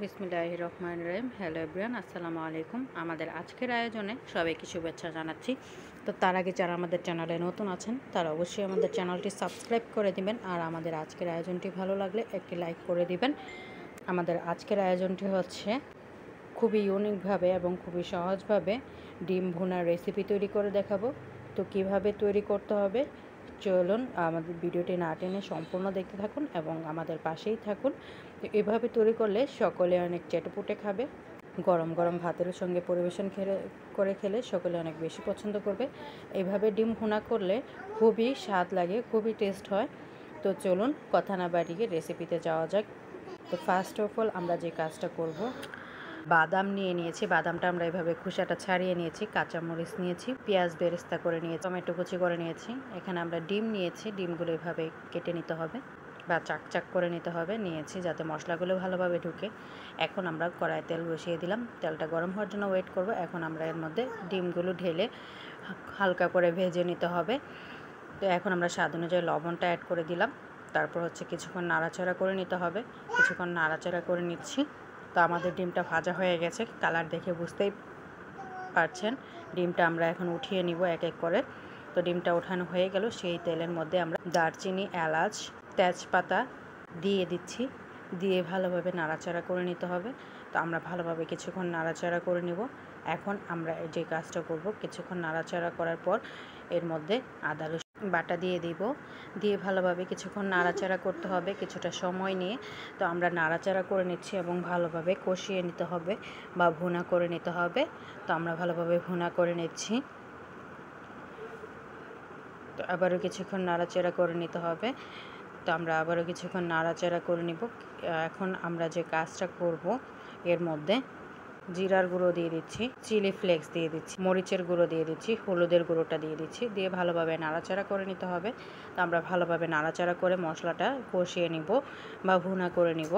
বিসমিল্লাহির রহমানির রহিম। Hello everyone, আসসালামু আলাইকুম। আমাদের আজকের আয়োজনে সবাইকে শুভেচ্ছা জানাচ্ছি। তো তার আগে যারা আমাদের চ্যানেলে নতুন আছেন তারা অবশ্যই আমাদের চ্যানেলটি সাবস্ক্রাইব করে দিবেন, আর আমাদের আজকের আয়োজনটি ভালো লাগলে একটি লাইক করে দিবেন। আমাদের আজকের আয়োজনটি হচ্ছে খুবই ইউনিকভাবে এবং খুবই সহজভাবে ডিম ভুনার রেসিপি তৈরি করে দেখাবো। তো কিভাবে তৈরি করতে হবে চলুন আমাদের ভিডিওটি না টেনে সম্পূর্ণ দেখতে থাকুন এবং আমাদের পাশেই থাকুন। তো এভাবে তৈরি করলে সকলে অনেক চেটেপুটে খাবে। গরম গরম ভাতের সঙ্গে পরিবেশন করে খেলে সকলে অনেক বেশি পছন্দ করবে। এইভাবে ডিম ভুনা করলে খুবই স্বাদ লাগে, খুবই টেস্ট হয়। তো চলুন কথা না বাড়িয়ে রেসিপিতে যাওয়া যাক। তো ফার্স্ট অফ অল আমরা যে কাজটা করব, বাদাম নিয়েছি। বাদামটা আমরা এভাবে খোসাটা ছাড়িয়ে নিয়েছি, কাঁচামরিচ নিয়েছি, পেঁয়াজ বেরেস্তা করে নিয়েছি, টমেটো কুচি করে নিয়েছি। এখানে আমরা ডিম নিয়েছি, ডিমগুলো এভাবে কেটে নিতে হবে বা চাক করে নিতে হবে নিয়েছি, যাতে মশলাগুলো ভালোভাবে ঢুকে। এখন আমরা কড়াই তেল বসিয়ে দিলাম, তেলটা গরম হওয়ার জন্য ওয়েট করব। এখন আমরা এর মধ্যে ডিমগুলো ঢেলে হালকা করে ভেজে নিতে হবে। তো এখন আমরা স্বাদ অনুযায়ী লবণটা অ্যাড করে দিলাম। তারপর হচ্ছে কিছুক্ষণ নাড়াচাড়া করে নিতে হবে। কিছুক্ষণ নাড়াচাড়া করে নিচ্ছি। তো আমাদের ডিমটা ভাজা হয়ে গেছে, কালার দেখে বুঝতেই পারছেন। ডিমটা আমরা এখন উঠিয়ে নিব এক এক করে। তো ডিমটা ওঠানো হয়ে গেল, সেই তেলের মধ্যে আমরা দারচিনি, এলাচ, তেজপাতা দিয়ে দিচ্ছি। দিয়ে ভালোভাবে নাড়াচাড়া করে নিতে হবে। তো আমরা ভালোভাবে কিছুক্ষণ নাড়াচাড়া করে নিব। এখন আমরা যে কাজটা করব, কিছুক্ষণ নাড়াচাড়া করার পর এর মধ্যে আদা রসুন বাটা দিয়ে দিব। দিয়ে ভালোভাবে কিছুক্ষণ নাড়াচাড়া করতে হবে কিছুটা সময় নিয়ে। তো আমরা নাড়াচাড়া করে নিচ্ছি এবং ভালোভাবে কষিয়ে নিতে হবে বা ভুনা করে নিতে হবে। তো আমরা ভালোভাবে ভুনা করে নিচ্ছি। তো আবারও কিছুক্ষণ নাড়াচাড়া করে নিতে হবে। তো আমরা আবারও কিছুক্ষণ নাড়াচাড়া করে নিব। এখন আমরা যে কাজটা করব, এর মধ্যে জিরার গুঁড়ো দিয়ে দিচ্ছি, চিলি ফ্লেক্স দিয়ে দিচ্ছি, মরিচের গুঁড়ো দিয়ে দিচ্ছি, হলুদের গুঁড়োটা দিয়ে দিচ্ছি। দিয়ে ভালোভাবে নাড়াচাড়া করে নিতে হবে। তো আমরা ভালোভাবে নাড়াচাড়া করে মশলাটা কষিয়ে নিব বা ভুনা করে নিব।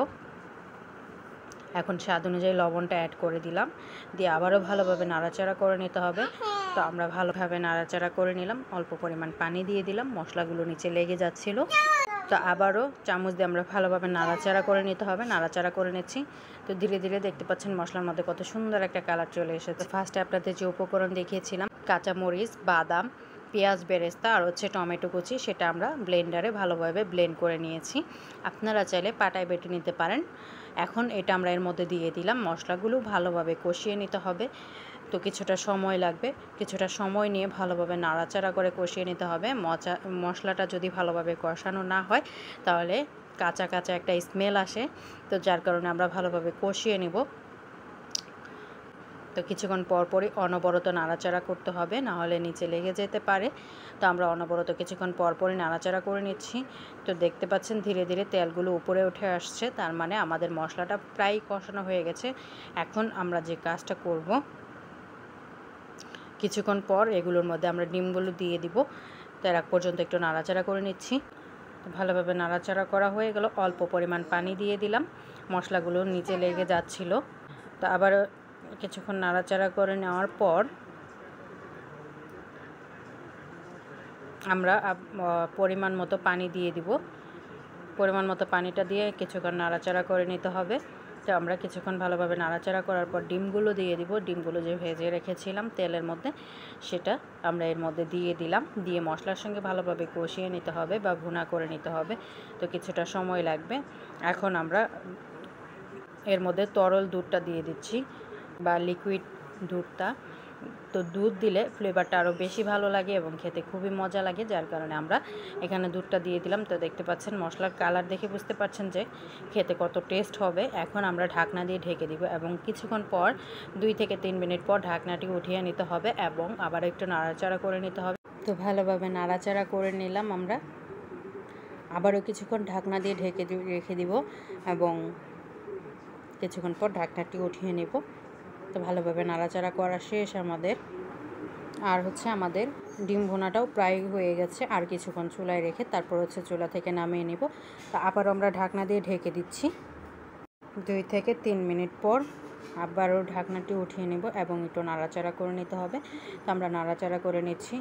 এখন স্বাদ অনুযায়ী লবণটা অ্যাড করে দিলাম। দিয়ে আবারও ভালোভাবে নাড়াচাড়া করে নিতে হবে। তো আমরা ভালোভাবে নাড়াচাড়া করে নিলাম, অল্প পরিমাণ পানি দিয়ে দিলাম, মশলাগুলো নিচে লেগে যাচ্ছিল। তো আবারও চামচ দিয়ে আমরা ভালোভাবে নাড়াচাড়া করে নিতে হবে। নাড়াচাড়া করে নিচ্ছি। তো ধীরে ধীরে দেখতে পাচ্ছেন মশলার মধ্যে কত সুন্দর একটা কালার চলে এসেছে। ফার্স্টে আপনাদের যে উপকরণ দেখিয়েছিলাম, কাঁচামরিচ, বাদাম, পেঁয়াজ বেরেস্তা আর হচ্ছে টমেটো কুচি, সেটা আমরা ব্লেন্ডারে ভালোভাবে ব্লেন্ড করে নিয়েছি। আপনারা চাইলে পাটায় বেটে নিতে পারেন। এখন এটা আমরা এর মধ্যে দিয়ে দিলাম। মশলাগুলো ভালোভাবে কষিয়ে নিতে হবে। তো কিছুটা সময় লাগবে, কিছুটা সময় নিয়ে ভালোভাবে নাড়াচাড়া করে কষিয়ে নিতে হবে। মশলাটা যদি ভালোভাবে কষানো না হয় তাহলে কাঁচা কাঁচা একটা স্মেল আসে। তো যার কারণে আমরা ভালোভাবে কষিয়ে নিব। তো কিছুক্ষণ পরপরই অনবরত নাড়াচাড়া করতে হবে, না হলে নিচে লেগে যেতে পারে। তো আমরা অনবরত কিছুক্ষণ পরপরই নাড়াচাড়া করে নিচ্ছি। তো দেখতে পাচ্ছেন ধীরে ধীরে তেলগুলো উপরে উঠে আসছে, তার মানে আমাদের মশলাটা প্রায় কষানো হয়ে গেছে। এখন আমরা যে কাজটা করব, কিছুক্ষণ পর এগুলোর মধ্যে আমরা ডিমগুলো দিয়ে দিব। তো এর আগ পর্যন্ত একটু নাড়াচাড়া করে নিচ্ছি। তো ভালোভাবে নাড়াচাড়া করা হয়ে গেল, অল্প পরিমাণ পানি দিয়ে দিলাম, মশলাগুলো নিচে লেগে যাচ্ছিল। তো আবার কিছুক্ষণ নাড়াচাড়া করে নেওয়ার পর আমরা পরিমাণ মতো পানি দিয়ে দিব। পরিমাণ মতো পানিটা দিয়ে কিছুক্ষণ নাড়াচাড়া করে নিতে হবে। তো আমরা কিছুক্ষণ ভালোভাবে নাড়াচাড়া করার পর ডিমগুলো দিয়ে দিব। ডিমগুলো যে ভেজে রেখেছিলাম তেলের মধ্যে, সেটা আমরা এর মধ্যে দিয়ে দিলাম। দিয়ে মশলার সঙ্গে ভালোভাবে কষিয়ে নিতে হবে বা ভুনা করে নিতে হবে। তো কিছুটা সময় লাগবে। এখন আমরা এর মধ্যে তরল দুধটা দিয়ে দিচ্ছি বা লিকুইড দুধটা। তো দুধ দিলে ফ্লেভারটা আরও বেশি ভালো লাগে এবং খেতে খুবই মজা লাগে, যার কারণে আমরা এখানে দুধটা দিয়ে দিলাম। তো দেখতে পাচ্ছেন মশলার কালার দেখে বুঝতে পারছেন যে খেতে কত টেস্ট হবে। এখন আমরা ঢাকনা দিয়ে ঢেকে দিব এবং কিছুক্ষণ পর 2 থেকে 3 মিনিট পর ঢাকনাটি উঠিয়ে নিতে হবে এবং আবার একটু নাড়াচাড়া করে নিতে হবে। তো ভালোভাবে নাড়াচাড়া করে নিলাম আমরা। আবারও কিছুক্ষণ ঢাকনা দিয়ে রেখে দিব এবং কিছুক্ষণ পর ঢাকনাটি উঠিয়ে নেব। তো ভালোভাবে নাড়াচাড়া করা শেষ আমাদের। আর হচ্ছে আমাদের ডিম ভুনাটাও প্রায় হয়ে গেছে। আর কিছুক্ষণ চুলায় রেখে তারপর হচ্ছে চুলা থেকে নামিয়ে নেব। তো আবার আমরা ঢাকনা দিয়ে ঢেকে দিচ্ছি। 2 থেকে 3 মিনিট পর আবারও ঢাকনাটি উঠিয়ে নেব এবং একটু নাড়াচাড়া করে নিতে হবে। তো আমরা নাড়াচাড়া করে নিচ্ছি।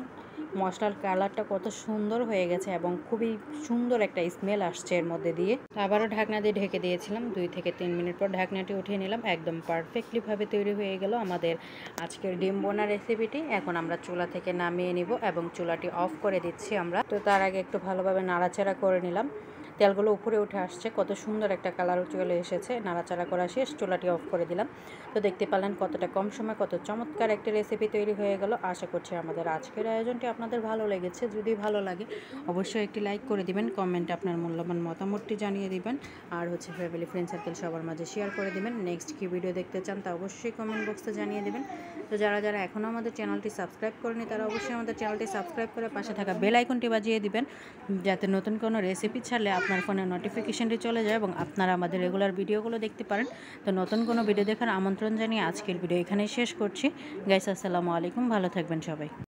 মশলার কালারটা কত সুন্দর হয়ে গেছে এবং খুবই সুন্দর একটা স্মেল আসছে এর মধ্যে দিয়ে। তো আবারও ঢাকনা দিয়ে ঢেকে দিয়েছিলাম। 2 থেকে 3 মিনিট পর ঢাকনাটি উঠিয়ে নিলাম। একদম পারফেক্টলিভাবে তৈরি হয়ে গেল আমাদের আজকের ডিম বোনা রেসিপিটি। এখন আমরা চুলা থেকে নামিয়ে নিব এবং চুলাটি অফ করে দিচ্ছি আমরা। তো তার আগে একটু ভালোভাবে নাড়াচাড়া করে নিলাম। তেলগুলো উপরে উঠে আসছে, কত সুন্দর একটা কালার চলে এসেছে। নাড়াচাড়া করা শেষ, চুলাটি অফ করে দিলাম। তো দেখতে পেলেন কতটা কম সময় কত চমৎকার একটা রেসিপি তৈরি হয়ে গেল। আশা করছি আমাদের আজকের আয়োজনটি আপনাদের ভালো লেগেছে। যদি ভালো লাগে অবশ্যই একটি লাইক করে দিবেন, কমেন্টে আপনার মূল্যবান মতামতটি জানিয়ে দিবেন, আর ফ্যামিলি ফ্রেন্ড সার্কেল সবার মাঝে শেয়ার করে দিবেন। নেক্সট কী ভিডিও দেখতে চান তা অবশ্যই কমেন্ট বক্সে জানিয়ে দিবেন। তো যারা যারা এখনও আমাদের চ্যানেলটি সাবস্ক্রাইব করেনি তারা অবশ্যই আমাদের চ্যানেলটি সাবস্ক্রাইব করে পাশে থাকা বেল আইকনটি বাজিয়ে দিবেন, যাতে নতুন কোনো রেসিপি ছাড়লে আপনার ফোনে নোটিফিকেশনটি চলে যায় এবং আপনারা আমাদের রেগুলার ভিডিওগুলো দেখতে পারেন। তো নতুন কোনো ভিডিও দেখার আমন্ত্রণ জানিয়ে আজকের ভিডিও এখানেই শেষ করছি। গাইস, আসসালামু আলাইকুম, ভালো থাকবেন সবাই।